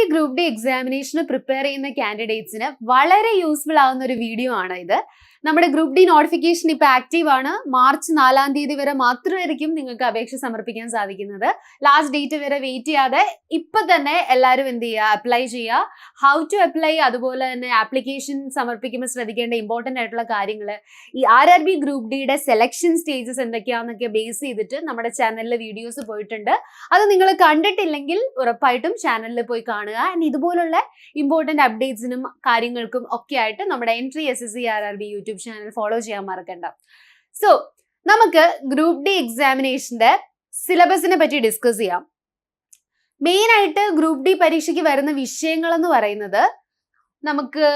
RRB group D എക്സാമിനേഷന് prepare ചെയ്യുന്ന കാൻഡിഡേറ്റ്സിന് വളരെ useful ആവുന്ന ഒരു വീഡിയോ ആണ് ഇത്. നമ്മുടെ ഗ്രൂപ്പ് ഡി നോട്ടിഫിക്കേഷൻ ഇപ്പൊ ആക്റ്റീവ് ആണ്. മാർച്ച് 4-ാം തീയതി വരെ മാത്രമായിരിക്കും നിങ്ങൾക്ക് അപേക്ഷ സമർപ്പിക്കാൻ സാധിക്കുന്നത്. ലാസ്റ്റ് ഡേറ്റ് വരെ വെയിറ്റ് ചെയ്യാതെ ഇപ്പൊ തന്നെ എല്ലാവരും എന്ത് ചെയ്യുക, അപ്ലൈ ചെയ്യുക. ഹൗ ടു അപ്ലൈ, അതുപോലെ തന്നെ ആപ്ലിക്കേഷൻ സമർപ്പിക്കുമ്പോൾ ശ്രദ്ധിക്കേണ്ട ഇമ്പോർട്ടന്റ് ആയിട്ടുള്ള കാര്യങ്ങൾ, ഈ RRB ഗ്രൂപ്പ് ഡിയുടെ സെലക്ഷൻ സ്റ്റേജസ് എന്തൊക്കെയാണെന്നൊക്കെ ബേസ് ചെയ്തിട്ട് നമ്മുടെ ചാനലിൽ വീഡിയോസ് പോയിട്ടുണ്ട്. അത് നിങ്ങൾ കണ്ടിട്ടില്ലെങ്കിൽ ഉറപ്പായിട്ടും ചാനലിൽ പോയി കാണുക. ആൻഡ് ഇതുപോലുള്ള ഇമ്പോർട്ടന്റ് അപ്ഡേറ്റ്സിനും കാര്യങ്ങൾക്കും ഒക്കെ ആയിട്ട് നമ്മുടെ entry SSC RRB YouTube channel follow ചെയ്യാൻ മറക്കണ്ട. സോ നമുക്ക് ഗ്രൂപ്പ് ഡി എക്സാമിനേഷന്റെ സിലബസിനെ പറ്റി ഡിസ്കസ് ചെയ്യാം. മെയിൻ ആയിട്ട് ഗ്രൂപ്പ് ഡി പരീക്ഷയ്ക്ക് വരുന്ന വിഷയങ്ങൾ എന്ന് പറയുന്നത് നമുക്ക്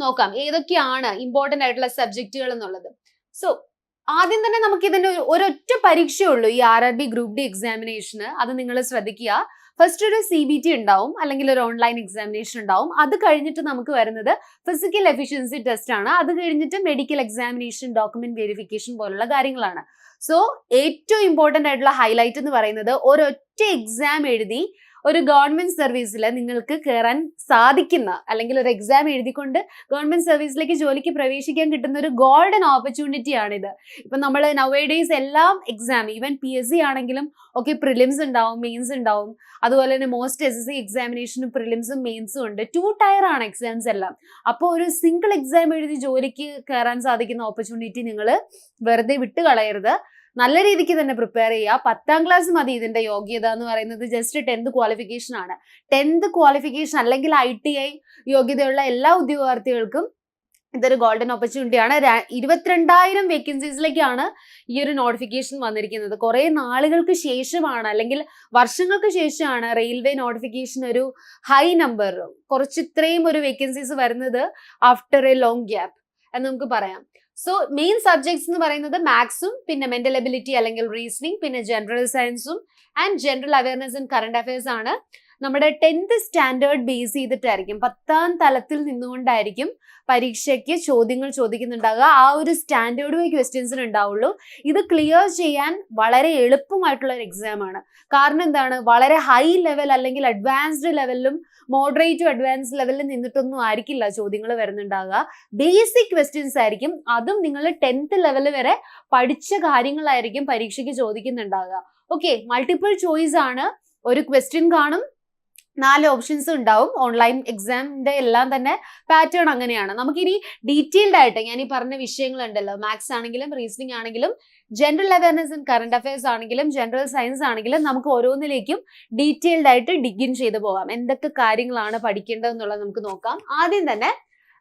നോക്കാം ഏതൊക്കെയാണ് ഇമ്പോർട്ടന്റ് ആയിട്ടുള്ള സബ്ജക്റ്റുകൾ എന്നുള്ളത്. സോ ആദ്യം തന്നെ നമുക്ക് ഇതിന്റെ ഒരൊറ്റ പരീക്ഷയുള്ളൂ ഈ RRB ഗ്രൂപ്പ് ഡി എക്സാമിനേഷന്. അത് നിങ്ങൾ ശ്രദ്ധിക്കുക. ഫസ്റ്റ് ഒരു CBT ഉണ്ടാവും, അല്ലെങ്കിൽ ഒരു ഓൺലൈൻ എക്സാമിനേഷൻ ഉണ്ടാവും. അത് കഴിഞ്ഞിട്ട് നമുക്ക് വരുന്നത് ഫിസിക്കൽ എഫിഷ്യൻസി ടെസ്റ്റ് ആണ്. അത് കഴിഞ്ഞിട്ട് മെഡിക്കൽ എക്സാമിനേഷൻ, ഡോക്യുമെന്റ് വെരിഫിക്കേഷൻ പോലുള്ള കാര്യങ്ങളാണ്. സോ ഏറ്റവും ഇമ്പോർട്ടന്റ് ആയിട്ടുള്ള ഹൈലൈറ്റ് എന്ന് പറയുന്നത് ഒരൊറ്റ എക്സാം എഴുതി ഒരു ഗവൺമെന്റ് സർവീസിൽ നിങ്ങൾക്ക് കയറാൻ സാധിക്കുന്ന, അല്ലെങ്കിൽ ഒരു എക്സാം എഴുതിക്കൊണ്ട് ഗവൺമെന്റ് സർവീസിലേക്ക് ജോലിക്ക് പ്രവേശിക്കാൻ കിട്ടുന്ന ഒരു ഗോൾഡൻ ഓപ്പർച്യൂണിറ്റി ആണിത്. ഇപ്പൊ നമ്മൾ നൗഡേയ്സ് എല്ലാം എക്സാം, ഈവൻ PSC ആണെങ്കിലും ഒക്കെ പ്രിലിംസ് ഉണ്ടാവും, മെയിൻസ് ഉണ്ടാവും. അതുപോലെ തന്നെ മോസ്റ്റ് SSC എക്സാമിനേഷനും പ്രിലിംസും മെയിൻസും ഉണ്ട്. 2 ടയർ ആണ് എക്സാംസ് എല്ലാം. അപ്പോൾ ഒരു സിംഗിൾ എക്സാം എഴുതി ജോലിക്ക് കയറാൻ സാധിക്കുന്ന ഓപ്പർച്യൂണിറ്റി നിങ്ങൾ വെറുതെ വിട്ട് കളയരുത്. നല്ല രീതിക്ക് തന്നെ പ്രിപ്പയർ ചെയ്യുക. 10ാം ക്ലാസ് മതി ഇതിന്റെ യോഗ്യത എന്ന് പറയുന്നത്. ജസ്റ്റ് 10th ക്വാളിഫിക്കേഷൻ ആണ്. 10th ക്വാളിഫിക്കേഷൻ അല്ലെങ്കിൽ ITI യോഗ്യതയുള്ള എല്ലാ ഉദ്യോഗാർത്ഥികൾക്കും ഇതൊരു ഗോൾഡൻ ഓപ്പർച്യൂണിറ്റി ആണ്. 22,000 വേക്കൻസീസിലേക്കാണ് ഈ ഒരു നോട്ടിഫിക്കേഷൻ വന്നിരിക്കുന്നത്. കുറെ നാളുകൾക്ക് ശേഷമാണ്, അല്ലെങ്കിൽ വർഷങ്ങൾക്ക് ശേഷമാണ് റെയിൽവേ നോട്ടിഫിക്കേഷൻ ഒരു ഹൈ നമ്പർ, കുറച്ച് ഇത്രയും ഒരു വേക്കൻസീസ് വരുന്നത് ആഫ്റ്റർ എ ലോങ് ഗ്യാപ്പ് എന്ന് നമുക്ക് പറയാം. സോ മെയിൻ സബ്ജക്ട്സ് എന്ന് പറയുന്നത് മാത്സും, പിന്നെ മെന്റൽ എബിലിറ്റി അല്ലെങ്കിൽ റീസണിങ്, പിന്നെ ജനറൽ സയൻസും and general awareness and current affairs ആണ്. നമ്മുടെ 10th സ്റ്റാൻഡേർഡ് ബേസ് ചെയ്തിട്ടായിരിക്കും, 10ാം തലത്തിൽ നിന്നുകൊണ്ടായിരിക്കും പരീക്ഷയ്ക്ക് ചോദ്യങ്ങൾ ചോദിക്കുന്നുണ്ടാകുക. ആ ഒരു സ്റ്റാൻഡേർഡ് വൈ ക്വസ്റ്റ്യൻസിന് ഉണ്ടാവുള്ളൂ. ഇത് ക്ലിയർ ചെയ്യാൻ വളരെ എളുപ്പമായിട്ടുള്ള ഒരു എക്സാം ആണ്. കാരണം എന്താണ്, വളരെ ഹൈ ലെവൽ അല്ലെങ്കിൽ അഡ്വാൻസ്ഡ് ലെവലിലും മോഡറേറ്റ് ടു അഡ്വാൻസ് ലെവലിൽ നിന്നിട്ടൊന്നും ആയിരിക്കില്ല ചോദ്യങ്ങൾ വരുന്നുണ്ടാകുക. ബേസിക് ക്വസ്റ്റ്യൻസ് ആയിരിക്കും. അതും നിങ്ങൾ 10th ലെവൽ വരെ പഠിച്ച കാര്യങ്ങളായിരിക്കും പരീക്ഷയ്ക്ക് ചോദിക്കുന്നുണ്ടാകുക. ഓക്കെ, മൾട്ടിപ്പിൾ ചോയ്സ് ആണ്. ഒരു ക്വസ്റ്റ്യൻ കാണും, 4 ഓപ്ഷൻസ് ഉണ്ടാവും. ഓൺലൈൻ എക്സാമിന്റെ എല്ലാം തന്നെ പാറ്റേൺ അങ്ങനെയാണ്. നമുക്കിനി ഡീറ്റെയിൽഡ് ആയിട്ട് ഞാൻ ഈ പറഞ്ഞ വിഷയങ്ങളുണ്ടല്ലോ, മാത്സ് ആണെങ്കിലും റീസണിങ് ആണെങ്കിലും general awareness and current affairs ആണെങ്കിലും ജനറൽ സയൻസ് ആണെങ്കിലും നമുക്ക് ഓരോന്നിലേക്കും ഡീറ്റെയിൽഡ് ആയിട്ട് ഡിഗിൻ ചെയ്ത് പോകാം. എന്തൊക്കെ കാര്യങ്ങളാണ് പഠിക്കേണ്ടതെന്നുള്ളത് നമുക്ക് നോക്കാം. ആദ്യം തന്നെ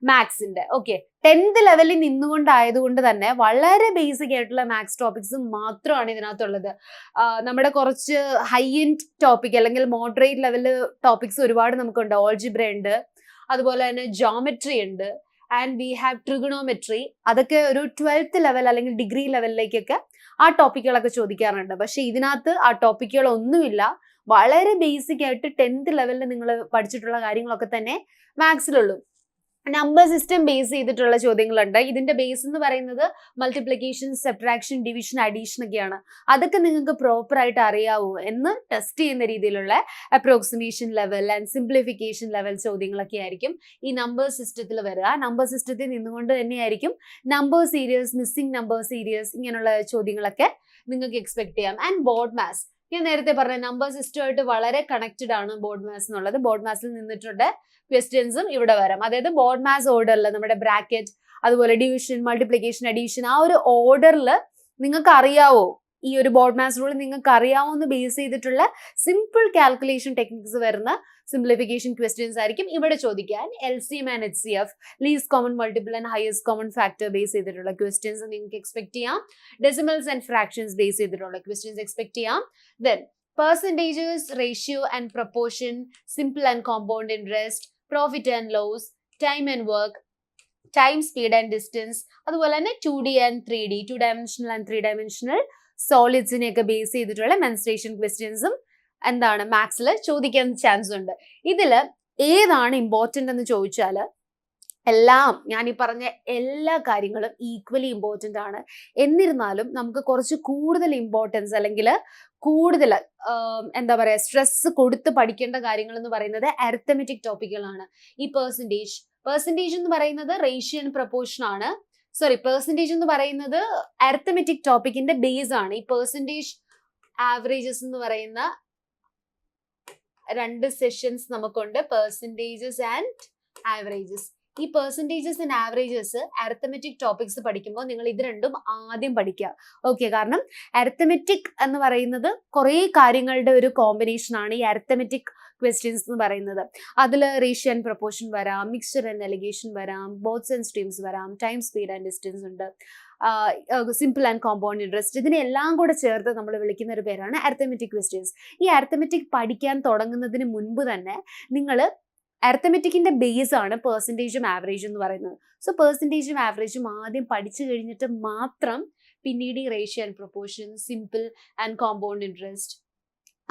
മാത്സിന്റെ. ഓക്കെ, 10th ലെവലിൽ നിന്നുകൊണ്ടായതുകൊണ്ട് തന്നെ വളരെ ബേസിക് ആയിട്ടുള്ള മാത്സ് ടോപ്പിക്സ് മാത്രമാണ് ഇതിനകത്തുള്ളത്. നമ്മുടെ കുറച്ച് ഹൈ എൻഡ് ടോപ്പിക് അല്ലെങ്കിൽ മോഡറേറ്റ് ലെവൽ ടോപ്പിക്സ് ഒരുപാട് നമുക്കുണ്ട്. ഓൾജിബ്ര ഉണ്ട്, അതുപോലെ തന്നെ ജോമെട്രി ഉണ്ട്, ആൻഡ് വി ഹാവ് ട്രിഗണോമെട്രി. അതൊക്കെ ഒരു 12th ലെവൽ അല്ലെങ്കിൽ ഡിഗ്രി ലെവലിലേക്കൊക്കെ ആ ടോപ്പിക്കുകളൊക്കെ ചോദിക്കാറുണ്ട്. പക്ഷെ ഇതിനകത്ത് ആ ടോപ്പിക്കുകളൊന്നുമില്ല. വളരെ ബേസിക് ആയിട്ട് 10th ലെവലിൽ നിങ്ങൾ പഠിച്ചിട്ടുള്ള കാര്യങ്ങളൊക്കെ തന്നെ മാത്സിലുള്ളൂ. നമ്പർ സിസ്റ്റം ബേസ് ചെയ്തിട്ടുള്ള ചോദ്യങ്ങളുണ്ട്. ഇതിന്റെ ബേസ് എന്ന് പറയുന്നത് മൾട്ടിപ്ലിക്കേഷൻ, സബ്ട്രാക്ഷൻ, ഡിവിഷൻ, അഡീഷൻ ഒക്കെയാണ്. അതൊക്കെ നിങ്ങൾക്ക് പ്രോപ്പർ ആയിട്ട് അറിയാവൂ എന്ന് ടെസ്റ്റ് ചെയ്യുന്ന രീതിയിലുള്ള approximation level and simplification level ചോദ്യങ്ങളൊക്കെ ആയിരിക്കും ഈ നമ്പർ സിസ്റ്റത്തിൽ വരിക. നമ്പർ സിസ്റ്റത്തിൽ നിന്നുകൊണ്ട് തന്നെയായിരിക്കും number series, missing number series, ഇങ്ങനെയുള്ള ചോദ്യങ്ങളൊക്കെ നിങ്ങൾക്ക് എക്സ്പെക്ട് ചെയ്യാം. ആൻഡ് ബോർഡ് മാത്സ്, ഞാൻ നേരത്തെ പറഞ്ഞ നമ്പർ സിസ്റ്റമായിട്ട് വളരെ കണക്റ്റഡ് ആണ് ബോർഡ് മാത്സ് എന്നുള്ളത്. ബോർഡ് മാത്സിൽ നിന്നിട്ടുണ്ട് ക്വസ്റ്റ്യൻസും ഇവിടെ വരാം. അതായത് ബോർഡ് മാത്സ് ഓർഡറിൽ നമ്മുടെ ബ്രാക്കറ്റ്, അതുപോലെ ഡിവിഷൻ, മൾട്ടിപ്ലിക്കേഷൻ, അഡീഷൻ, ആ ഒരു ഓർഡറിൽ നിങ്ങൾക്ക് അറിയാവോ, ഈ ഒരു ബോർഡ് മാത്സ് റൂൾ നിങ്ങൾക്ക് അറിയാവോ എന്ന് ബേസ് ചെയ്തിട്ടുള്ള സിമ്പിൾ കാൽക്കുലേഷൻ ടെക്നിക്സ് വരുന്ന സിംപ്ലിഫിക്കേഷൻ ക്വസ്റ്റ്യൻസ് ആയിരിക്കും ഇവിടെ ചോദിക്കാൻ. LCM and HCF, least common multiple and highest common factor base ചെയ്തിട്ടുള്ള ക്വസ്റ്റ്യൻസ് നിങ്ങൾക്ക് എക്സ്പെക്ട് ചെയ്യാം. ഡെസിമൽസ് ആൻഡ് ഫ്രാക്ഷൻസ് ബേസ് ചെയ്തിട്ടുള്ള ക്വസ്റ്റ്യൻസ് എക്സ്പെക്ട് ചെയ്യാം. Then percentages, ratio and proportion, simple and compound interest, profit and loss, time and work, time, speed and distance, അതുപോലെ തന്നെ 2D and 3D, 2-dimensional and 3-dimensional സോളിഡ്സിനെയൊക്കെ base ചെയ്തിട്ടുള്ള mensuration ക്വസ്റ്റ്യൻസും എന്താണ് മാത്സിൽ ചോദിക്കാൻ chance ഉണ്ട്. ഇതിൽ ഏതാണ് ഇമ്പോർട്ടൻ്റ് എന്ന് ചോദിച്ചാൽ എല്ലാം ഞാൻ ഈ പറഞ്ഞ എല്ലാ കാര്യങ്ങളും ഈക്വലി ഇമ്പോർട്ടൻ്റ് ആണ്. എന്നിരുന്നാലും നമുക്ക് കുറച്ച് കൂടുതൽ ഇമ്പോർട്ടൻസ് അല്ലെങ്കിൽ കൂടുതൽ എന്താ പറയുക സ്ട്രെസ് കൊടുത്ത് പഠിക്കേണ്ട കാര്യങ്ങൾ എന്ന് പറയുന്നത് അരിത്തമെറ്റിക് ടോപ്പിക്കുകളാണ്. ഈ പെർസെൻറ്റേജ് എന്ന് പറയുന്നത് റേഷ്യോ ആൻഡ് പ്രൊപ്പോർഷൻ ആണ്. പെർസെൻറ്റേജ് എന്ന് പറയുന്നത് അരിത്തമെറ്റിക് ടോപ്പിക്കിന്റെ ബേസ് ആണ്. ഈ പെർസെൻറ്റേജ് ആവറേജസ് എന്ന് പറയുന്ന 2 സെഷൻസ് നമുക്കുണ്ട്, പെർസെൻറ്റേജസ് ആൻഡ് ആവറേജസ്. ഈ percentages and averages arithmetic topics പഠിക്കുമ്പോൾ നിങ്ങൾ ഇത് രണ്ടും ആദ്യം പഠിക്കുക. ഓക്കെ, കാരണം അരിത്തമെറ്റിക് എന്ന് പറയുന്നത് കുറേ കാര്യങ്ങളുടെ ഒരു കോമ്പിനേഷൻ ആണ് ഈ അരിത്തമെറ്റിക് ക്വസ്റ്റ്യൻസ് എന്ന് പറയുന്നത്. അതിൽ റേഷ്യോ ആൻഡ് പ്രൊപ്പോർഷൻ വരാം, മിക്സ്ചർ ആൻഡ് എലിഗേഷൻ വരാം, ബോത്ത്സ് ആൻഡ് സ്ട്രീംസ് വരാം, ടൈം, സ്പീഡ് ആൻഡ് ഡിസ്റ്റൻസ് ഉണ്ട്, സിമ്പിൾ ആൻഡ് കോമ്പൗണ്ട് ഇൻട്രസ്റ്റ്. ഇതിനെല്ലാം കൂടെ ചേർത്ത് നമ്മൾ വിളിക്കുന്ന ഒരു പേരാണ് അരിത്തമെറ്റിക് ക്വസ്റ്റ്യൻസ്. ഈ അരിത്തമെറ്റിക് പഠിക്കാൻ തുടങ്ങുന്നതിന് മുൻപ് തന്നെ നിങ്ങൾ അരിത്തമെറ്റിക്കിന്റെ ബേസ് ആണ് പെർസെൻറ്റേജും ആവറേജും എന്ന് പറയുന്നത്. സോ പെർസെൻറ്റേജും ആവറേജും ആദ്യം പഠിച്ചു കഴിഞ്ഞിട്ട് മാത്രം പിന്നീട് ഈ ratio and proportion, simple and compound interest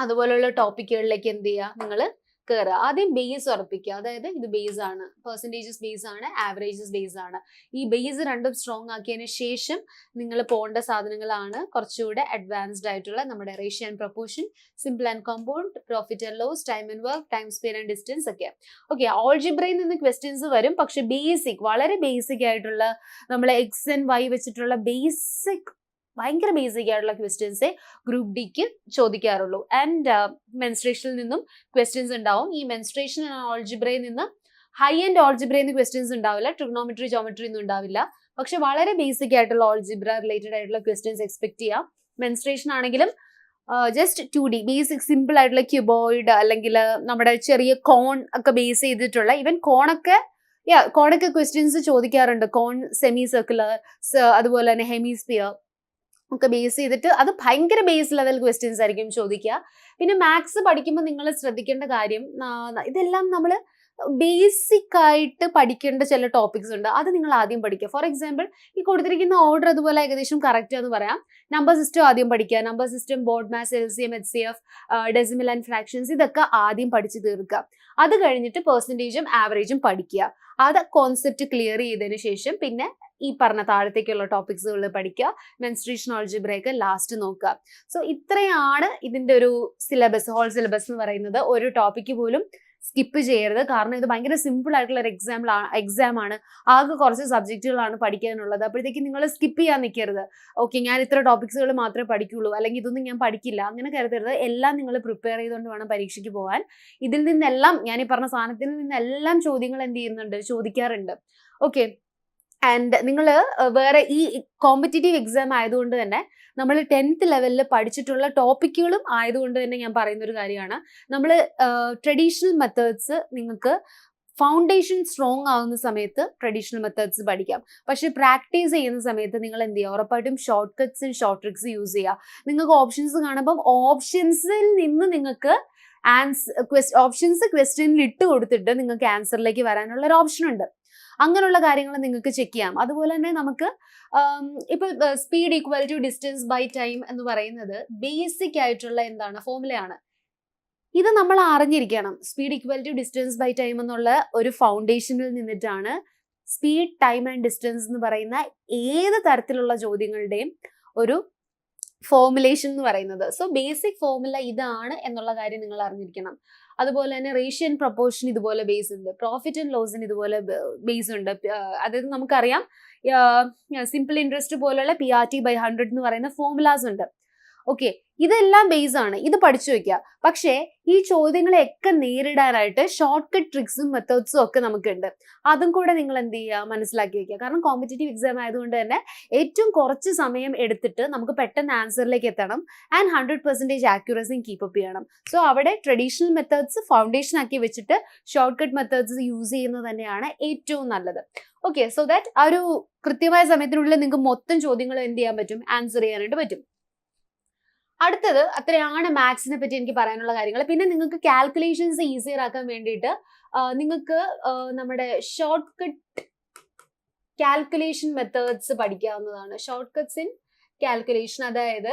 അതുപോലുള്ള ടോപ്പിക്കുകളിലേക്ക് എന്ത് ചെയ്യുക, നിങ്ങൾ കയറുക. ആദ്യം ബേസ് ഉറപ്പിക്കുക. അതായത് ഇത് ബേസ് ആണ്, പെർസെൻറ്റേജസ് ബേസ് ആണ്, ആവറേജസ് ബേസ് ആണ്. ഈ ബേസ് രണ്ടും സ്ട്രോങ് ആക്കിയതിന് ശേഷം നിങ്ങൾ പോകേണ്ട സാധനങ്ങളാണ് കുറച്ചുകൂടെ അഡ്വാൻസ്ഡ് ആയിട്ടുള്ള നമ്മുടെ ratio and proportion, simple and compound, profit and loss, time and work, time, speed and distance ഒക്കെ. ഓക്കെ, ആൾജിബ്രയിൽ നിന്ന് ക്വസ്റ്റ്യൻസ് വരും. പക്ഷെ വളരെ ബേസിക് ആയിട്ടുള്ള നമ്മൾ എക്സ് ആൻഡ് വൈ വെച്ചിട്ടുള്ള ഭയങ്കര ബേസിക് ആയിട്ടുള്ള ക്വസ്റ്റ്യൻസേ ഗ്രൂപ്പ് ഡിക്ക് ചോദിക്കാറുള്ളൂ. ആൻഡ് മെൻസ്ട്രേഷനിൽ നിന്നും ക്വസ്റ്റ്യൻസ് ഉണ്ടാവും. ഈ മെൻസ്ട്രേഷൻ ആൾജിബ്രയിൽ നിന്ന് ഹൈ ആൻഡ് ആൾജിബ്രയിൽ നിന്ന് ക്വസ്റ്റ്യൻസ് ഉണ്ടാവില്ല, ട്രിഗ്നോമെട്രി, ജോമെട്രി ഒന്നും ഉണ്ടാവില്ല. പക്ഷെ വളരെ ബേസിക് ആയിട്ടുള്ള ആൾജിബ്ര റിലേറ്റഡ് ആയിട്ടുള്ള ക്വസ്റ്റ്യൻസ് എക്സ്പെക്ട് ചെയ്യാം. മെൻസ്ട്രേഷൻ ആണെങ്കിലും ജസ്റ്റ് 2D ബേസിക് സിമ്പിൾ ആയിട്ടുള്ള ക്യൂബോയിഡ് അല്ലെങ്കിൽ നമ്മുടെ ചെറിയ കോൺ ഒക്കെ ബേസ് ചെയ്തിട്ടുള്ള, ഈവൻ കോണൊക്കെ ക്വസ്റ്റ്യൻസ് ചോദിക്കാറുണ്ട്. കോൺ, സെമി സർക്കുലർ, അതുപോലെ തന്നെ ഹെമിസ്ഫിയർ ഒക്കെ ബേസ് ചെയ്തിട്ട് അത് ഭയങ്കര ബേസ് ലെവൽ ക്വസ്റ്റ്യൻസ് ആയിരിക്കും ചോദിക്കുക. പിന്നെ മാത്സ് പഠിക്കുമ്പോൾ നിങ്ങൾ ശ്രദ്ധിക്കേണ്ട കാര്യം, ഇതെല്ലാം നമ്മൾ ബേസിക് ആയിട്ട് പഠിക്കേണ്ട ചില ടോപ്പിക്സ് ഉണ്ട്. അത് നിങ്ങൾ ആദ്യം പഠിക്കുക. ഫോർ എക്സാമ്പിൾ, ഈ കൊടുത്തിരിക്കുന്ന ഓർഡർ അതുപോലെ ഏകദേശം കറക്റ്റ് എന്ന് പറയാം. നമ്പർ സിസ്റ്റം ആദ്യം പഠിക്കുക. Number system, board mass, LCM, HCF, decimal and fractions, ഇതൊക്കെ ആദ്യം പഠിച്ചു തീർക്കുക. അത് കഴിഞ്ഞിട്ട് പെർസെൻറ്റേജും ആവറേജും പഠിക്കുക. അത് കോൺസെപ്റ്റ് ക്ലിയർ ചെയ്തതിന് ശേഷം പിന്നെ ഈ പറഞ്ഞ താഴത്തേക്കുള്ള ടോപ്പിക്സുകൾ പഠിക്കുക. മെൻസ്ട്രേഷൻ, ആൾജിബ്രയൊക്കെ ലാസ്റ്റ് നോക്കുക. സോ ഇത്രയാണ് ഇതിന്റെ ഒരു സിലബസ്, ഹോൾ സിലബസ് എന്ന് പറയുന്നത്. ഒരു ടോപ്പിക്ക് പോലും സ്കിപ്പ് ചെയ്യരുത്. കാരണം ഇത് ഭയങ്കര സിമ്പിൾ ആയിട്ടുള്ള ഒരു എക്സാം ആണ്. ആകെ കുറച്ച് സബ്ജക്റ്റുകളാണ് പഠിക്കാനുള്ളത്. അപ്പോഴത്തേക്ക് നിങ്ങൾ സ്കിപ്പ് ചെയ്യാൻ നിൽക്കരുത്. ഓക്കെ, ഞാൻ ഇത്ര ടോപ്പിക്സുകൾ മാത്രമേ പഠിക്കുള്ളൂ, അല്ലെങ്കിൽ ഇതൊന്നും ഞാൻ പഠിക്കില്ല, അങ്ങനെ കരുതരുത്. എല്ലാം നിങ്ങൾ പ്രിപ്പയർ ചെയ്തുകൊണ്ട് വേണം പരീക്ഷയ്ക്ക് പോകാൻ. ഇതിൽ നിന്നെല്ലാം, ഞാൻ ഈ പറഞ്ഞ സാധനത്തിൽ നിന്നെല്ലാം ചോദ്യങ്ങൾ എന്ത് ചെയ്യുന്നുണ്ട്, ചോദിക്കാറുണ്ട്. ഓക്കെ, ആൻഡ് നിങ്ങൾ വേറെ ഈ കോമ്പറ്റേറ്റീവ് എക്സാം ആയതുകൊണ്ട് തന്നെ നമ്മൾ 10th ലെവലിൽ പഠിച്ചിട്ടുള്ള ടോപ്പിക്കുകളും ആയതുകൊണ്ട് തന്നെ ഞാൻ പറയുന്ന ഒരു കാര്യമാണ്, നമ്മൾ ട്രഡീഷണൽ മെത്തേഡ്സ്, നിങ്ങൾക്ക് ഫൗണ്ടേഷൻ സ്ട്രോങ് ആവുന്ന സമയത്ത് ട്രഡീഷണൽ മെത്തേഡ്സ് പഠിക്കാം. പക്ഷെ പ്രാക്ടീസ് ചെയ്യുന്ന സമയത്ത് നിങ്ങൾ എന്ത് ചെയ്യുക, ഉറപ്പായിട്ടും short cuts and short tricks use ചെയ്യുക. നിങ്ങൾക്ക് ഓപ്ഷൻസ് കാണുമ്പം ഓപ്ഷൻസിൽ നിന്ന് നിങ്ങൾക്ക് ഓപ്ഷൻസ് ക്വസ്റ്റ്യനിൽ ഇട്ട് കൊടുത്തിട്ട് നിങ്ങൾക്ക് ആൻസറിലേക്ക് വരാനുള്ള ഒരു ഓപ്ഷൻ ഉണ്ട്. അങ്ങനെയുള്ള കാര്യങ്ങൾ നിങ്ങൾക്ക് ചെക്ക് ചെയ്യാം. അതുപോലെ തന്നെ നമുക്ക് ഇപ്പൊ speed equal to distance by time എന്ന് പറയുന്നത് ബേസിക് ആയിട്ടുള്ള എന്താണ്, ഫോർമുലയാണ്. ഇത് നമ്മൾ അറിഞ്ഞിരിക്കണം. Speed equal to distance by time എന്നുള്ള ഒരു ഫൗണ്ടേഷനിൽ നിന്നിട്ടാണ് സ്പീഡ്, ടൈം ആൻഡ് ഡിസ്റ്റൻസ് എന്ന് പറയുന്ന ഏത് തരത്തിലുള്ള ചോദ്യങ്ങളുടെയും ഒരു ഫോർമുലേഷൻ എന്ന് പറയുന്നത്. സോ ബേസിക് ഫോർമുല ഇതാണ് എന്നുള്ള കാര്യം നിങ്ങൾ അറിഞ്ഞിരിക്കണം. അതുപോലെ തന്നെ റേഷ്യോ ആൻഡ് പ്രൊപ്പോർഷൻ ഇതുപോലെ ബേസ് ഉണ്ട്, പ്രോഫിറ്റ് ആൻഡ് ലോസിന് ഇതുപോലെ ബേസ് ഉണ്ട്. അതായത് നമുക്കറിയാം സിമ്പിൾ ഇൻട്രസ്റ്റ് പോലുള്ള PRT/100 എന്ന് പറയുന്ന ഫോർമുലാസ് ഉണ്ട്. ഓക്കെ, ഇതെല്ലാം ബേസ് ആണ്. ഇത് പഠിച്ചു വെക്കുക. പക്ഷേ ഈ ചോദ്യങ്ങളെയൊക്കെ നേരിടാനായിട്ട് ഷോർട്ട് കട്ട് ട്രിക്സും മെത്തേഡ്സും ഒക്കെ നമുക്കുണ്ട്. അതും കൂടെ നിങ്ങൾ എന്ത് ചെയ്യുക, മനസ്സിലാക്കി വെക്കുക. കാരണം കോമ്പറ്റേറ്റീവ് എക്സാം ആയതുകൊണ്ട് തന്നെ ഏറ്റവും കുറച്ച് സമയം എടുത്തിട്ട് നമുക്ക് പെട്ടെന്ന് ആൻസറിലേക്ക് എത്തണം. ആൻഡ് 100% ആക്യുറസിയും കീപ്പപ്പ് ചെയ്യണം. സോ അവിടെ ട്രഡീഷണൽ മെത്തേഡ്സ് ഫൗണ്ടേഷൻ ആക്കി വെച്ചിട്ട് ഷോർട്ട് കട്ട് മെത്തേഡ്സ് യൂസ് ചെയ്യുന്നത് തന്നെയാണ് ഏറ്റവും നല്ലത്. ഓക്കെ, സോ ദാറ്റ് ആ ഒരു കൃത്യമായ സമയത്തിനുള്ളിൽ നിങ്ങൾക്ക് മൊത്തം ചോദ്യങ്ങൾ എന്ത് ചെയ്യാൻ പറ്റും, ആൻസർ ചെയ്യാനായിട്ട് പറ്റും. അടുത്തത് അത്രയാണ് മാത്സിനെ പറ്റി എനിക്ക് പറയാനുള്ള കാര്യങ്ങൾ. പിന്നെ നിങ്ങൾക്ക് കാൽക്കുലേഷൻസ് ഈസിയർ ആക്കാൻ വേണ്ടിയിട്ട് നിങ്ങൾക്ക് നമ്മുടെ ഷോർട്ട് കട്ട് കാൽക്കുലേഷൻ മെത്തേഡ്സ് പഠിക്കാവുന്നതാണ്. ഷോർട്ട് കട്ട്സ് ഇൻ കാൽക്കുലേഷൻ, അതായത്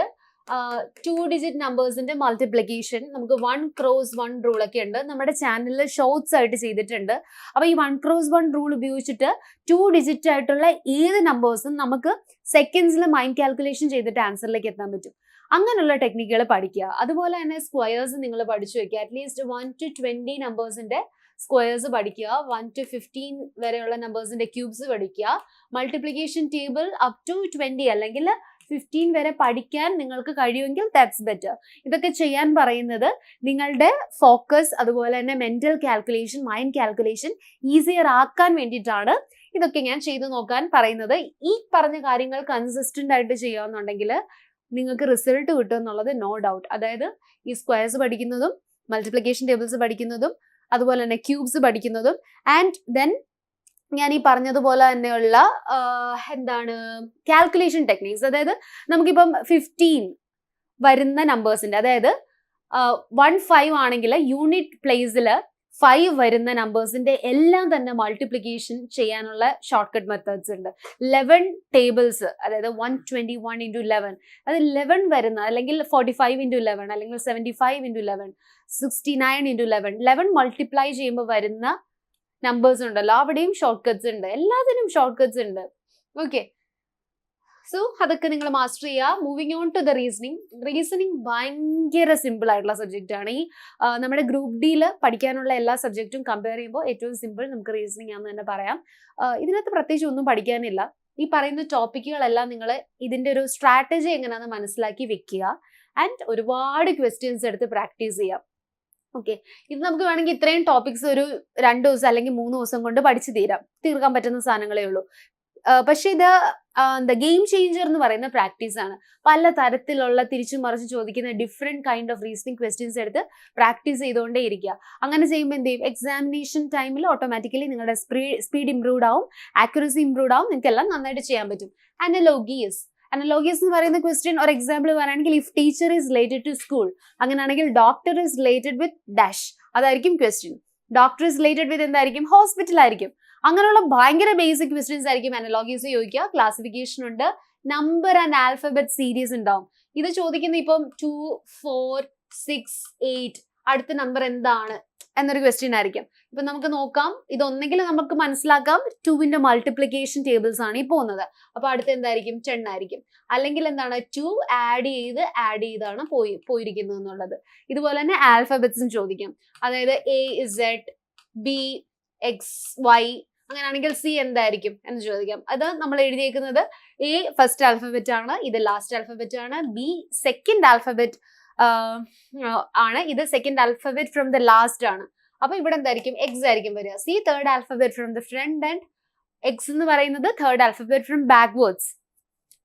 2 ഡിജിറ്റ് നമ്പേഴ്സിന്റെ മൾട്ടിപ്ലിക്കേഷൻ. നമുക്ക് 1 cross 1 റൂൾ ഒക്കെ ഉണ്ട്. നമ്മുടെ ചാനലിൽ ഷോർട്സ് ആയിട്ട് ചെയ്തിട്ടുണ്ട്. അപ്പൊ ഈ 1 cross 1 റൂൾ ഉപയോഗിച്ചിട്ട് 2 ഡിജിറ്റ് ആയിട്ടുള്ള ഏത് നമ്പേഴ്സും നമുക്ക് സെക്കൻഡ്സിൽ മൈൻഡ് കാൽക്കുലേഷൻ ചെയ്തിട്ട് ആൻസറിലേക്ക് എത്താൻ പറ്റും. അങ്ങനെയുള്ള ടെക്നിക്കുകൾ പഠിക്കുക. അതുപോലെ തന്നെ സ്ക്വയേഴ്സ് നിങ്ങൾ പഠിച്ചു വെക്കുക. അറ്റ്ലീസ്റ്റ് 1 to 20 നമ്പേഴ്സിന്റെ സ്ക്വയേഴ്സ് പഠിക്കുക. 1 to 15 വരെയുള്ള നമ്പേഴ്സിന്റെ ക്യൂബ്സ് പഠിക്കുക. മൾട്ടിപ്ലിക്കേഷൻ ടേബിൾ അപ് ടു 20 അല്ലെങ്കിൽ 15 വരെ പഠിക്കാൻ നിങ്ങൾക്ക് കഴിയുമെങ്കിൽ ദാറ്റ്സ് ബെറ്റർ. ഇതൊക്കെ ചെയ്യാൻ പറയുന്നത് നിങ്ങളുടെ ഫോക്കസ്, അതുപോലെ തന്നെ mental calculation, mind calculation easier ആക്കാൻ വേണ്ടിയിട്ടാണ് ഇതൊക്കെ ഞാൻ ചെയ്തു നോക്കാൻ പറയുന്നത്. ഈ പറഞ്ഞ കാര്യങ്ങൾ കൺസിസ്റ്റന്റ് ആയിട്ട് ചെയ്യാന്നുണ്ടെങ്കിൽ നിങ്ങൾക്ക് റിസൾട്ട് കിട്ടും എന്നുള്ളത് നോ ഡൗട്ട്. അതായത് ഈ സ്ക്വയർസ് പഠിക്കുന്നതും മൾട്ടിപ്ലിക്കേഷൻ ടേബിൾസ് പഠിക്കുന്നതും അതുപോലെ തന്നെ ക്യൂബ്സ് പഠിക്കുന്നതും ആൻഡ് ദെൻ ഞാൻ ഈ പറഞ്ഞതുപോലെ തന്നെയുള്ള കാൽക്കുലേഷൻ ടെക്നിക്സ്. അതായത് നമുക്കിപ്പം 15 വരുന്ന നമ്പേഴ്സിന്റെ, അതായത് 1-5 ആണെങ്കിൽ യൂണിറ്റ് പ്ലേസിൽ 5 വരുന്ന നമ്പേഴ്സിന്റെ എല്ലാം തന്നെ മൾട്ടിപ്ലിക്കേഷൻ ചെയ്യാനുള്ള ഷോർട്ട് കട്ട് മെത്തേഡ്സ് ഉണ്ട്. 11 ടേബിൾസ്, അതായത് 121 into 11, അത് 11 വരുന്ന, അല്ലെങ്കിൽ 45 into 11, അല്ലെങ്കിൽ 75 into 11, 69 into 11, 11 മൾട്ടിപ്ലൈ ചെയ്യുമ്പോൾ വരുന്ന നമ്പേഴ്സ് ഉണ്ടല്ലോ, അവിടെയും ഷോർട്ട് കട്ട്സ് ഉണ്ട്. എല്ലാത്തിനും ഷോർട്ട് കട്ട്സ് ഉണ്ട്. ഓക്കെ, സോ അതൊക്കെ നിങ്ങൾ മാസ്റ്റർ ചെയ്യുക. Moving on to the reasoning. Reasoning ഭയങ്കര സിമ്പിൾ ആയിട്ടുള്ള സബ്ജക്റ്റ് ആണ്. ഈ നമ്മുടെ ഗ്രൂപ്പ് ഡിയിൽ പഠിക്കാനുള്ള എല്ലാ സബ്ജക്റ്റും കമ്പയർ ചെയ്യുമ്പോൾ ഏറ്റവും സിമ്പിൾ നമുക്ക് റീസണിങ് ആണെന്ന് തന്നെ പറയാം. ഇതിനകത്ത് പ്രത്യേകിച്ച് ഒന്നും പഠിക്കാനില്ല. ഈ പറയുന്ന ടോപ്പിക്കുകളെല്ലാം നിങ്ങൾ ഇതിന്റെ ഒരു സ്ട്രാറ്റജി എങ്ങനെയാണെന്ന് മനസ്സിലാക്കി വെക്കുക ആൻഡ് ഒരുപാട് ക്വസ്റ്റ്യൻസ് എടുത്ത് പ്രാക്ടീസ് ചെയ്യാം. ഓക്കെ, ഇത് നമുക്ക് വേണമെങ്കിൽ ഇത്രയും ടോപ്പിക്സ് ഒരു 2 ദിവസം അല്ലെങ്കിൽ 3 ദിവസം കൊണ്ട് പഠിച്ചു തീർക്കാൻ പറ്റുന്ന സാധനങ്ങളേ ഉള്ളൂ. പക്ഷെ ഇത് ഗെയിം ചേഞ്ചർ എന്ന് പറയുന്ന പ്രാക്ടീസ് ആണ്. പല തരത്തിലുള്ള തിരിച്ചും മറിച്ച് ചോദിക്കുന്ന different kind of reasoning questions എടുത്ത് പ്രാക്ടീസ് ചെയ്തുകൊണ്ടേ ഇരിക്കുക. അങ്ങനെ ചെയ്യുമ്പോൾ എന്ത് ചെയ്യും, എക്സാമിനേഷൻ ടൈമിൽ ഓട്ടോമാറ്റിക്കലി നിങ്ങളുടെ സ്പീഡ് ഇംപ്രൂവ്ഡ് ആവും, ആക്യുറസി ഇംപ്രൂവ്ഡ് ആവും, നിങ്ങൾക്ക് എല്ലാം നന്നായിട്ട് ചെയ്യാൻ പറ്റും. അനലോഗീസ് എന്ന് പറയുന്ന ക്വസ്റ്റ്യൻ ഒരു എക്സാമ്പിൾ പറയുകയാണെങ്കിൽ, if teacher is related to school, അങ്ങനെയാണെങ്കിൽ doctor is related with dash, അതായിരിക്കും question. Doctor is related with എന്തായിരിക്കും, ഹോസ്പിറ്റൽ ആയിരിക്കും. അങ്ങനെയുള്ള ഭയങ്കര ബേസിക് ക്വസ്റ്റ്യൻസ് ആയിരിക്കും അനലോഗീസ് ചോദിക്കുക. ക്ലാസിഫിക്കേഷൻ ഉണ്ട്, നമ്പർ ആൻഡ് ആൽഫബറ്റ് സീരീസ് ഉണ്ടാവും. ഇത് ചോദിക്കുന്ന ഇപ്പം 2, 4, 6, 8 അടുത്ത നമ്പർ എന്താണ് എന്നൊരു ക്വസ്റ്റ്യൻ ആയിരിക്കും. ഇപ്പൊ നമുക്ക് നോക്കാം, ഇതൊന്നെങ്കിൽ നമുക്ക് മനസ്സിലാക്കാം 2ന്റെ മൾട്ടിപ്ലിക്കേഷൻ ടേബിൾസ് ആണ് ഈ പോകുന്നത്. അപ്പൊ അടുത്ത് എന്തായിരിക്കും, 10 ആയിരിക്കും. അല്ലെങ്കിൽ എന്താണ്, 2 ആഡ് ചെയ്താണ് പോയിരിക്കുന്നത് എന്നുള്ളത്. ഇതുപോലെ തന്നെ ആൽഫബറ്റ്സും ചോദിക്കാം. അതായത് A-Z, B-X-Y, അങ്ങനെയാണെങ്കിൽ C എന്തായിരിക്കും എന്ന് ചോദിക്കാം. അത് നമ്മൾ എഴുതിയേക്കുന്നത് A ഫസ്റ്റ് ആൽഫബറ്റ് ആണ്, ഇത് ലാസ്റ്റ് ആൽഫബറ്റ് ആണ്. B സെക്കൻഡ് ആൽഫബറ്റ് ആണ്, ഇത് second alphabet from the last ആണ്. അപ്പൊ ഇവിടെ എന്തായിരിക്കും, X ആയിരിക്കും വരിക. C third alphabet from the front and X എന്ന് പറയുന്നത് തേർഡ് ആൽഫബറ്റ് ഫ്രം ബാക്ക്വേർഡ്സ്.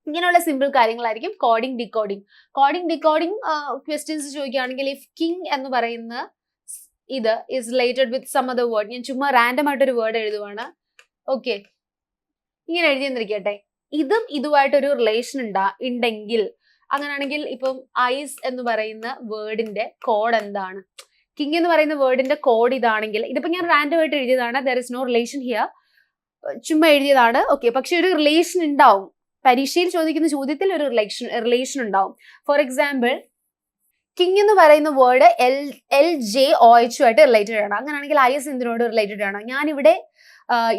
ഇങ്ങനെയുള്ള സിമ്പിൾ കാര്യങ്ങളായിരിക്കും. കോഡിംഗ് ഡിക്കോഡിംഗ് ക്വസ്റ്റ്യൻസ് ചോദിക്കുകയാണെങ്കിൽ, ഇഫ് കിങ് എന്ന് പറയുന്ന ഇത് is related with some other word, ഞാൻ ചുമ്മാ റാൻഡം ആയിട്ടൊരു വേർഡ് എഴുതുവാണ്. ഓക്കെ, ഇങ്ങനെ എഴുതി എന്നിരിക്കട്ടെ. ഇതുമായിട്ടൊരു റിലേഷൻ ഉണ്ടെങ്കിൽ, അങ്ങനെയാണെങ്കിൽ ഇപ്പം ഐസ് എന്ന് പറയുന്ന വേർഡിന്റെ കോഡ് എന്താണ്, കിങ് എന്ന് പറയുന്ന വേർഡിന്റെ കോഡ് ഇതാണെങ്കിൽ, ഇതിപ്പോ ഞാൻ റാൻഡം ആയിട്ട് എഴുതിയതാണ്, there is no relation here, ചുമ്മാ എഴുതിയതാണ്. ഓക്കെ, പക്ഷെ ഒരു റിലേഷൻ ഉണ്ടാവും. പരീക്ഷയിൽ ചോദിക്കുന്ന ചോദ്യത്തിൽ ഒരു റിലേഷൻ ഉണ്ടാവും. ഫോർ എക്സാമ്പിൾ, കിങ് എന്ന് പറയുന്ന വേർഡ് LJOH ആയിട്ട് റിലേറ്റഡ് ആണ്. അങ്ങനെയാണെങ്കിൽ ഐസ് എന്തിനോട് റിലേറ്റഡ് ആണ്? ഞാനിവിടെ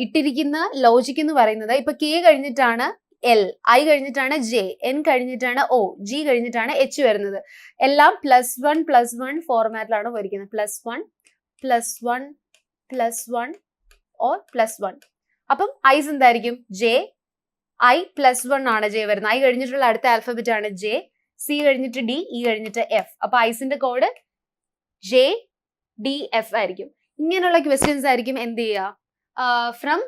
ഇട്ടിരിക്കുന്ന ലോജിക് എന്ന് പറയുന്നത്, ഇപ്പൊ K കഴിഞ്ഞിട്ടാണ് L, I കഴിഞ്ഞിട്ടാണ് J, N കഴിഞ്ഞിട്ടാണ് O, G കഴിഞ്ഞിട്ടാണ് H വരുന്നത്. എല്ലാം +1 ഫോർമാറ്റിലാണ് വരിക്കുന്നത്. +1 ഓർ +1. അപ്പം ഐസ് എന്തായിരിക്കും, I +1 ആണ് J വരുന്നത്. I കഴിഞ്ഞിട്ടുള്ള അടുത്ത ആൽഫബറ്റ് ആണ് J, C കഴിഞ്ഞിട്ട് D, E കഴിഞ്ഞിട്ട് F. അപ്പൊ ഐസിന്റെ കോഡ് JDF ആയിരിക്കും. ഇങ്ങനെയുള്ള ക്വസ്റ്റ്യൻസ് ആയിരിക്കും എന്ത് ചെയ്യുക, ഫ്രം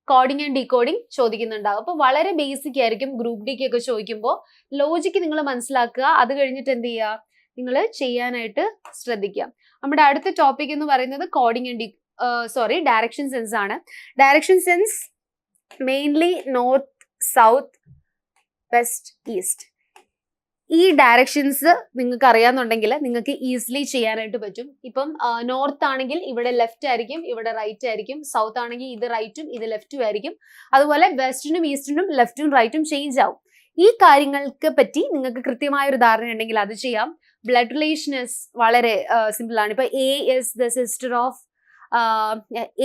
കോഡിംഗ് ആൻഡ് ഡീകോഡിംഗ് ചോദിക്കുന്നുണ്ടാവും. അപ്പൊ വളരെ ബേസിക് ആയിരിക്കും. ഗ്രൂപ്പ് ഡിക്ക് ഒക്കെ ചോദിക്കുമ്പോൾ ലോജിക്ക് നിങ്ങൾ മനസ്സിലാക്കുക. അത് കഴിഞ്ഞിട്ട് എന്ത് ചെയ്യുക, നിങ്ങൾ ചെയ്യാനായിട്ട് ശ്രദ്ധിക്കുക. നമ്മുടെ അടുത്ത ടോപ്പിക് എന്ന് പറയുന്നത് കോഡിംഗ് ആൻഡ് ഡയറക്ഷൻ സെൻസ് ആണ്. Direction sense mainly north, south, west, east. ഈ ഡയറക്ഷൻസ് നിങ്ങൾക്ക് അറിയാന്നുണ്ടെങ്കിൽ നിങ്ങൾക്ക് ഈസിലി ചെയ്യാനായിട്ട് പറ്റും. ഇപ്പം നോർത്ത് ആണെങ്കിൽ ഇവിടെ ലെഫ്റ്റ് ആയിരിക്കും, ഇവിടെ റൈറ്റ് ആയിരിക്കും. സൗത്ത് ആണെങ്കിൽ ഇത് റൈറ്റും ഇത് ലെഫ്റ്റും ആയിരിക്കും. അതുപോലെ വെസ്റ്റിനും ഈസ്റ്റിനും ലെഫ്റ്റും റൈറ്റും ചേഞ്ച് ആവും. ഈ കാര്യങ്ങൾക്ക് പറ്റി നിങ്ങൾക്ക് കൃത്യമായ ഒരു ധാരണ ഉണ്ടെങ്കിൽ അത് ചെയ്യാം. ബ്ലഡ് റിലേഷൻ വളരെ സിമ്പിൾ ആണ്. ഇപ്പൊ A is the sister of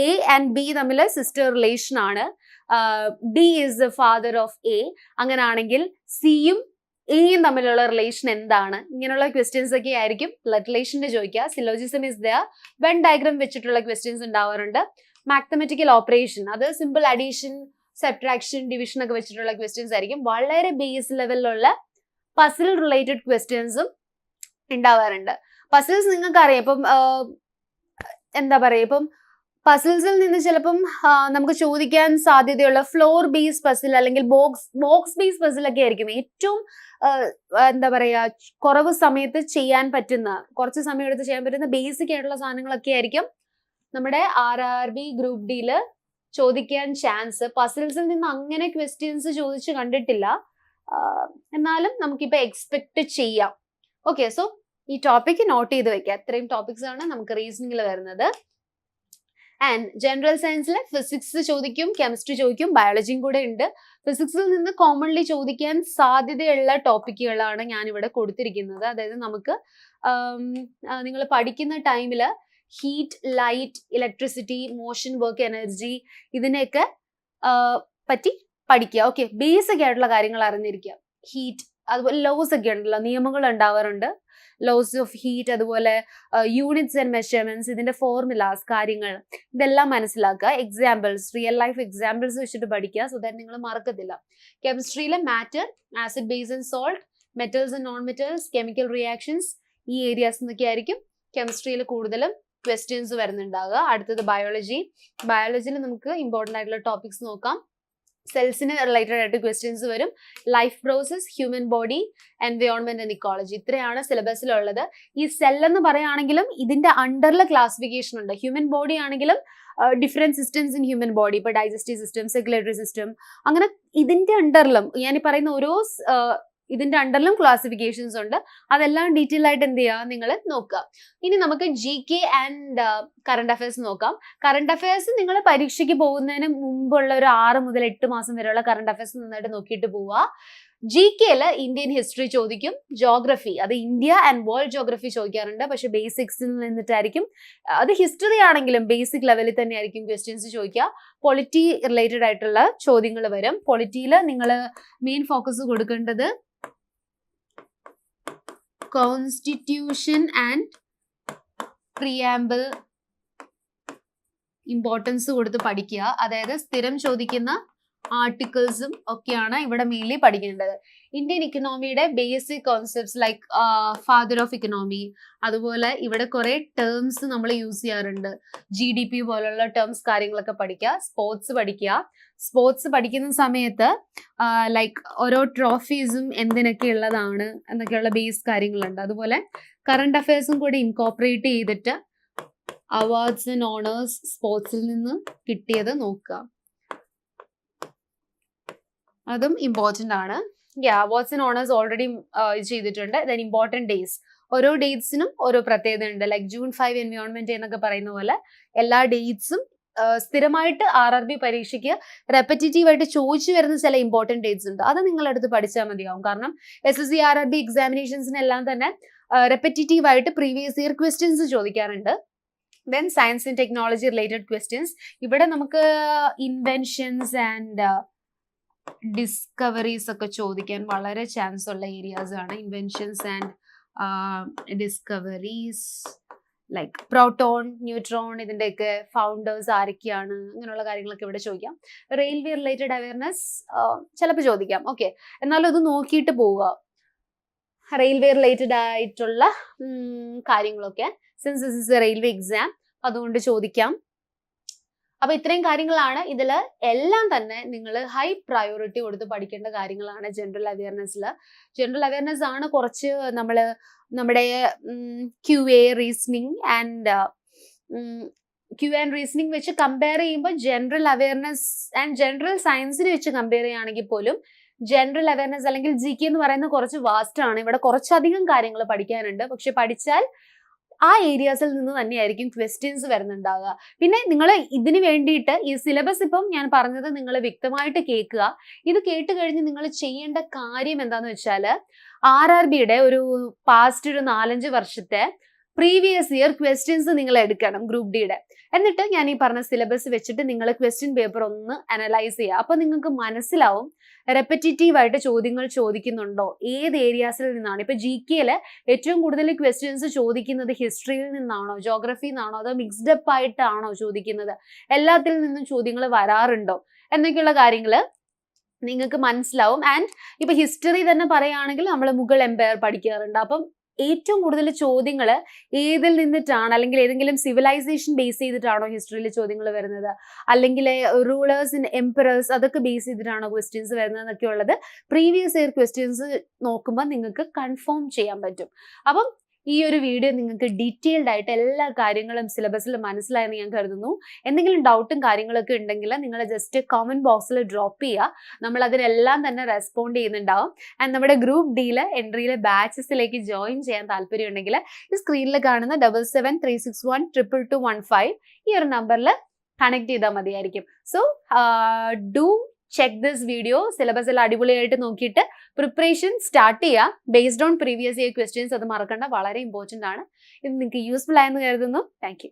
A and B തമ്മിൽ സിസ്റ്റർ റിലേഷൻ ആണ്. D is the father of A. അങ്ങനെയാണെങ്കിൽ Cയും എയും തമ്മിലുള്ള റിലേഷൻ എന്താണ്, ഇങ്ങനെയുള്ള ക്വസ്റ്റ്യൻസ് ഒക്കെ ആയിരിക്കും ബ്ലഡ് റിലേഷന്റെ ചോദിക്കുക. Syllogism is the when diagram വെച്ചിട്ടുള്ള ക്വസ്റ്റ്യൻസ് ഉണ്ടാവാറുണ്ട്. മാത്തമെറ്റിക്കൽ ഓപ്പറേഷൻ, അത് സിമ്പിൾ അഡീഷൻ, സബ്ട്രാക്ഷൻ, ഡിവിഷൻ ഒക്കെ വെച്ചിട്ടുള്ള ക്വസ്റ്റ്യൻസ് ആയിരിക്കും. വളരെ ബേസ് ലെവലിലുള്ള പസിൽ റിലേറ്റഡ് ക്വസ്റ്റ്യൻസും ഉണ്ടാവാറുണ്ട്. പസിൽസ് നിങ്ങൾക്ക് അറിയാം, ഇപ്പം എന്താ പറയുക, ഇപ്പം പസിൽസിൽ നിന്ന് ചിലപ്പം നമുക്ക് ചോദിക്കാൻ സാധ്യതയുള്ള ഫ്ലോർ ബേസ് പസിൽ അല്ലെങ്കിൽ ബോക്സ് ബേസ് പസിൽ ഒക്കെ ആയിരിക്കും ഏറ്റവും എന്താ പറയാ കുറവ് സമയത്ത് ചെയ്യാൻ പറ്റുന്ന, കുറച്ച് സമയം എടുത്ത് ചെയ്യാൻ പറ്റുന്ന ബേസിക് ആയിട്ടുള്ള സാധനങ്ങളൊക്കെ ആയിരിക്കും നമ്മുടെ RRB ഗ്രൂപ്പ് ഡിയില് ചോദിക്കാൻ ചാൻസ്. പസിൽസിൽ നിന്ന് അങ്ങനെ ക്വസ്റ്റ്യൻസ് ചോദിച്ചു കണ്ടിട്ടില്ല, എന്നാലും നമുക്കിപ്പോ എക്സ്പെക്ട് ചെയ്യാം. ഓക്കെ, സോ ഈ ടോപ്പിക് നോട്ട് ചെയ്ത് വെക്കുക. ഇത്രയും ടോപ്പിക്സ് ആണ് നമുക്ക് റീസണിങ്ങിൽ വരുന്നത്. ആൻഡ് ജനറൽ സയൻസിൽ ഫിസിക്സ് ചോദിക്കും, കെമിസ്ട്രി ചോദിക്കും, ബയോളജിയും കൂടെ ഉണ്ട്. ഫിസിക്സിൽ നിന്ന് കോമൺലി ചോദിക്കാൻ സാധ്യതയുള്ള ടോപ്പിക്കുകളാണ് ഞാൻ ഇവിടെ കൊടുത്തിരിക്കുന്നത്. അതായത് നമുക്ക് നിങ്ങൾ പഠിക്കുന്ന ടൈമിൽ heat, light, electricity, motion, work, energy ഇതിനെയൊക്കെ പറ്റി പഠിക്കുക. ഓക്കെ, ബേസിക് ആയിട്ടുള്ള കാര്യങ്ങൾ അറിഞ്ഞിരിക്കുക. ഹീറ്റ്, അതുപോലെ ലോസ് ഒക്കെ ഉണ്ടല്ലോ, നിയമങ്ങൾ ഉണ്ടാവാറുണ്ട്, ലോസ് ഓഫ് ഹീറ്റ്, അതുപോലെ യൂണിറ്റ്സ് ആൻഡ് മെഷർമെന്റ്സ്, ഇതിന്റെ ഫോർമുലാസ്, കാര്യങ്ങൾ ഇതെല്ലാം മനസ്സിലാക്കുക. എക്സാമ്പിൾസ്, റിയൽ ലൈഫ് എക്സാമ്പിൾസ് വെച്ചിട്ട് പഠിക്കുക, സോ ദാറ്റ് നിങ്ങൾ മറക്കത്തില്ല. കെമിസ്ട്രിയിലെ matter, acid, base and salt, metals and non metals, chemical reactions, ഈ ഏരിയാസ് എന്നൊക്കെ ആയിരിക്കും കെമിസ്ട്രിയിൽ കൂടുതലും ക്വസ്റ്റ്യൻസ് വരുന്നുണ്ടാവുക. അടുത്തത് ബയോളജിയിൽ നമുക്ക് ഇമ്പോർട്ടൻ്റ് ആയിട്ടുള്ള ടോപ്പിക്സ് നോക്കാം. സെൽസിന് റിലേറ്റഡ് ആയിട്ട് ക്വസ്റ്റ്യൻസ് വരും. Life process, human body, environment and ecology, ഇത്രയാണ് സിലബസിലുള്ളത്. ഈ സെൽ എന്ന് പറയുകയാണെങ്കിലും ഇതിന്റെ അണ്ടറിൽ ക്ലാസിഫിക്കേഷൻ ഉണ്ട്. ഹ്യൂമൻ ബോഡി ആണെങ്കിലും different systems in human body, ഇപ്പൊ ഡൈജസ്റ്റീവ് സിസ്റ്റം, സർക്കുലേറ്ററി സിസ്റ്റം, അങ്ങനെ ഇതിന്റെ അണ്ടറിലും ഞാൻ ഈ പറയുന്ന ഓരോ ഇതിന്റെ അണ്ടറിലും ക്ലാസിഫിക്കേഷൻസ് ഉണ്ട്. അതെല്ലാം ഡീറ്റെയിൽ ആയിട്ട് എന്ത് ചെയ്യുക, നിങ്ങൾ നോക്കുക. ഇനി നമുക്ക് GK ആൻഡ് കറണ്ട് അഫയേഴ്സ് നോക്കാം. കറണ്ട് അഫയേഴ്സ് നിങ്ങൾ പരീക്ഷയ്ക്ക് പോകുന്നതിന് മുമ്പുള്ള ഒരു 6 മുതൽ 8 മാസം വരെയുള്ള കറണ്ട് അഫയേഴ്സ് നന്നായിട്ട് നോക്കിയിട്ട് പോവുക. GKയിൽ ഇന്ത്യൻ ഹിസ്റ്ററി ചോദിക്കും, ജോഗ്രഫി, അത് ഇന്ത്യ ആൻഡ് വേൾഡ് ജോഗ്രഫി ചോദിക്കാറുണ്ട്, പക്ഷെ ബേസിക്സിൽ നിന്നിട്ടായിരിക്കും. അത് ഹിസ്റ്ററി ആണെങ്കിലും ബേസിക് ലെവലിൽ തന്നെ ആയിരിക്കും ക്വസ്റ്റ്യൻസ് ചോദിക്കുക. പൊളിറ്റി റിലേറ്റഡ് ആയിട്ടുള്ള ചോദ്യങ്ങൾ വരും. പൊളിറ്റിയിൽ നിങ്ങൾ മെയിൻ ഫോക്കസ് കൊടുക്കേണ്ടത് കോൺസ്റ്റിറ്റ്യൂഷൻ ആൻഡ് പ്രിയാമ്പിൾ ഇമ്പോർട്ടൻസ് കൊടുത്ത് പഠിക്കുക. അതായത് സ്ഥിരം ചോദിക്കുന്ന ആർട്ടിക്കിൾസും ഒക്കെയാണ് ഇവിടെ മെയിൻലി പഠിക്കേണ്ടത്. ഇന്ത്യൻ ഇക്കണോമിയുടെ basic concepts like father of economy, അതുപോലെ ഇവിടെ കുറെ ടേംസ് നമ്മൾ യൂസ് ചെയ്യാറുണ്ട്. GDP പോലുള്ള ടേംസ് കാര്യങ്ങളൊക്കെ പഠിക്കുക. സ്പോർട്സ് പഠിക്കുക. സ്പോർട്സ് പഠിക്കുന്ന സമയത്ത് ലൈക്ക് ഓരോ ട്രോഫീസും എന്തിനൊക്കെ ഉള്ളതാണ് എന്നൊക്കെയുള്ള ബേസ് കാര്യങ്ങളുണ്ട്. അതുപോലെ കറണ്ട് അഫയേഴ്സും കൂടി ഇൻകോപ്പറേറ്റ് ചെയ്തിട്ട് അവാർഡ്സ് ആൻഡ് ഓണേഴ്സ് സ്പോർട്സിൽ നിന്ന് കിട്ടിയത് നോക്കുക. അതും ഇമ്പോർട്ടൻ്റ് ആണ്. അവാർഡ്സ് ആൻഡ് ഓണേഴ്സ് ഓൾറെഡി ചെയ്തിട്ടുണ്ട്. ദെൻ ഇമ്പോർട്ടൻറ്റ് ഡേയ്സ്, ഓരോ ഡേറ്റ്സിനും ഓരോ പ്രത്യേകത ഉണ്ട്. ലൈക്ക് June 5 എൻവയോൺമെന്റ് എന്നൊക്കെ പറയുന്ന പോലെ എല്ലാ ഡേറ്റ്സും സ്ഥിരമായിട്ട് RRB പരീക്ഷയ്ക്ക് റെപ്പറ്റേറ്റീവ് ആയിട്ട് ചോദിച്ചു വരുന്ന ചില ഇമ്പോർട്ടൻറ്റ് ഡേറ്റ്സ് ഉണ്ട്. അത് നിങ്ങളെടുത്ത് പഠിച്ചാൽ മതിയാവും. കാരണം SSC RRB എക്സാമിനേഷൻസിനെല്ലാം തന്നെ റെപ്പറ്റേറ്റീവ് ആയിട്ട് പ്രീവിയസ് ഇയർ ക്വസ്റ്റ്യൻസ് ചോദിക്കാറുണ്ട്. Then science and technology related questions, ഇവിടെ നമുക്ക് ഇൻവെൻഷൻസ് ആൻഡ് ഡിസ്കവറീസ് ഒക്കെ ചോദിക്കാൻ വളരെ ചാൻസ് ഉള്ള ഏരിയാസ് ആണ്. Inventions and discoveries like proton, neutron, ഇതിൻ്റെയൊക്കെ ഫൗണ്ടേഴ്സ് ആരൊക്കെയാണ്, ഇങ്ങനെയുള്ള കാര്യങ്ങളൊക്കെ ഇവിടെ ചോദിക്കാം. റെയിൽവേ റിലേറ്റഡ് അവയർനെസ് ചിലപ്പോൾ ചോദിക്കാം. ഓക്കെ, എന്നാലും ഇത് നോക്കിയിട്ട് പോവുക. റെയിൽവേ റിലേറ്റഡ് ആയിട്ടുള്ള കാര്യങ്ങളൊക്കെ, since this is A railway exam, അതുകൊണ്ട് ചോദിക്കാം. അപ്പൊ ഇത്രയും കാര്യങ്ങളാണ് ഇതിൽ എല്ലാം തന്നെ നിങ്ങൾ ഹൈ പ്രയോറിറ്റി കൊടുത്ത് പഠിക്കേണ്ട കാര്യങ്ങളാണ്. ജനറൽ അവയർനെസ് ആണ് കുറച്ച് നമ്മുടെ QA റീസണിങ് ആൻഡ് റീസണിങ് വെച്ച് കമ്പയർ ചെയ്യുമ്പോൾ ജനറൽ അവയർനെസ് ആൻഡ് ജനറൽ സയൻസിനെ വെച്ച് കമ്പയർ ചെയ്യുകയാണെങ്കിൽ പോലും ജനറൽ അവയർനെസ് അല്ലെങ്കിൽ GK എന്ന് പറയുന്നത് കുറച്ച് വാസ്റ്റ് ആണ്. ഇവിടെ കുറച്ചധികം കാര്യങ്ങൾ പഠിക്കാനുണ്ട്. പക്ഷെ പഠിച്ചാൽ ആ ഏരിയാസിൽ നിന്ന് തന്നെയായിരിക്കും ക്വസ്റ്റ്യൻസ് വരുന്നുണ്ടാവുക. പിന്നെ നിങ്ങൾ ഇതിന് വേണ്ടിയിട്ട് ഈ സിലബസ് ഇപ്പം ഞാൻ പറഞ്ഞത് നിങ്ങൾ വ്യക്തമായിട്ട് കേൾക്കുക. ഇത് കേട്ട് കഴിഞ്ഞ് നിങ്ങൾ ചെയ്യേണ്ട കാര്യം എന്താന്ന് വെച്ചാൽ RRBയുടെ ഒരു പാസ്റ്റ് ഒരു 4-5 വർഷത്തെ പ്രീവിയസ് ഇയർ ക്വസ്റ്റ്യൻസ് നിങ്ങൾ എടുക്കണം ഗ്രൂപ്പ് ഡിയുടെ. എന്നിട്ട് ഞാൻ ഈ പറഞ്ഞ സിലബസ് വെച്ചിട്ട് നിങ്ങൾ ക്വസ്റ്റ്യൻ പേപ്പർ ഒന്ന് അനലൈസ് ചെയ്യുക. അപ്പൊ നിങ്ങൾക്ക് മനസ്സിലാവും റെപ്പറ്റേറ്റീവ് ആയിട്ട് ചോദ്യങ്ങൾ ചോദിക്കുന്നുണ്ടോ, ഏത് ഏരിയാസിൽ നിന്നാണ്. ഇപ്പൊ GK ഏറ്റവും കൂടുതൽ ക്വസ്റ്റ്യൻസ് ചോദിക്കുന്നത് ഹിസ്റ്ററിയിൽ നിന്നാണോ, ജോഗ്രഫിയിൽ നിന്നാണോ, അതോ മിക്സ്ഡ് അപ്പ് ആയിട്ടാണോ ചോദിക്കുന്നത്, എല്ലാത്തിൽ നിന്നും ചോദ്യങ്ങൾ വരാറുണ്ടോ എന്നൊക്കെയുള്ള കാര്യങ്ങൾ നിങ്ങൾക്ക് മനസ്സിലാവും. ആൻഡ് ഇപ്പൊ ഹിസ്റ്ററി തന്നെ പറയുകയാണെങ്കിൽ നമ്മൾ മുഗൾ എംപയർ പഠിക്കാറുണ്ട്. അപ്പം ഏറ്റവും കൂടുതൽ ചോദ്യങ്ങൾ ഏതിൽ നിന്നിട്ടാണ്, അല്ലെങ്കിൽ ഏതെങ്കിലും സിവിലൈസേഷൻ ബേസ് ചെയ്തിട്ടാണോ ഹിസ്റ്ററിയിൽ ചോദ്യങ്ങൾ വരുന്നത്, അല്ലെങ്കിൽ റൂളേഴ്സ് ആൻഡ് എംപറേഴ്സ് അതൊക്കെ ബേസ് ചെയ്തിട്ടാണോ ക്വസ്റ്റ്യൻസ് വരുന്നത് എന്നൊക്കെ ഉള്ളത് പ്രീവിയസ് ഇയർ ക്വസ്റ്റ്യൻസ് നോക്കുമ്പോൾ നിങ്ങൾക്ക് കൺഫേം ചെയ്യാൻ പറ്റും. അപ്പം ഈ ഒരു വീഡിയോ നിങ്ങൾക്ക് ഡീറ്റെയിൽഡ് ആയിട്ട് എല്ലാ കാര്യങ്ങളും സിലബസിൽ മനസ്സിലായെന്ന് ഞാൻ കരുതുന്നു. എന്തെങ്കിലും ഡൗട്ടും കാര്യങ്ങളൊക്കെ ഉണ്ടെങ്കിൽ നിങ്ങൾ ജസ്റ്റ് കമന്റ് ബോക്സിൽ ഡ്രോപ്പ് ചെയ്യുക. നമ്മൾ അതിനെല്ലാം തന്നെ റെസ്പോണ്ട് ചെയ്യുന്നുണ്ടാവും. ആൻഡ് നമ്മുടെ ഗ്രൂപ്പ് ഡിയിലെ എൻട്രിയിലെ ബാച്ചസിലേക്ക് ജോയിൻ ചെയ്യാൻ താല്പര്യം ഉണ്ടെങ്കിൽ ഈ സ്ക്രീനിൽ കാണുന്ന 7736122215 ഈ ഒരു നമ്പറിൽ കണക്ട് ചെയ്താൽ മതിയായിരിക്കും. So do check this video. സിലബസിൽ അടിപൊളിയായിട്ട് നോക്കിയിട്ട് പ്രിപ്പറേഷൻ സ്റ്റാർട്ട് ചെയ്യുക based on previous year questions. അത് മറക്കണ്ട, വളരെ ഇമ്പോർട്ടൻ്റ് ആണ്. ഇത് നിങ്ങൾക്ക് യൂസ്ഫുൾ ആയെന്ന് കരുതുന്നു. Thank you.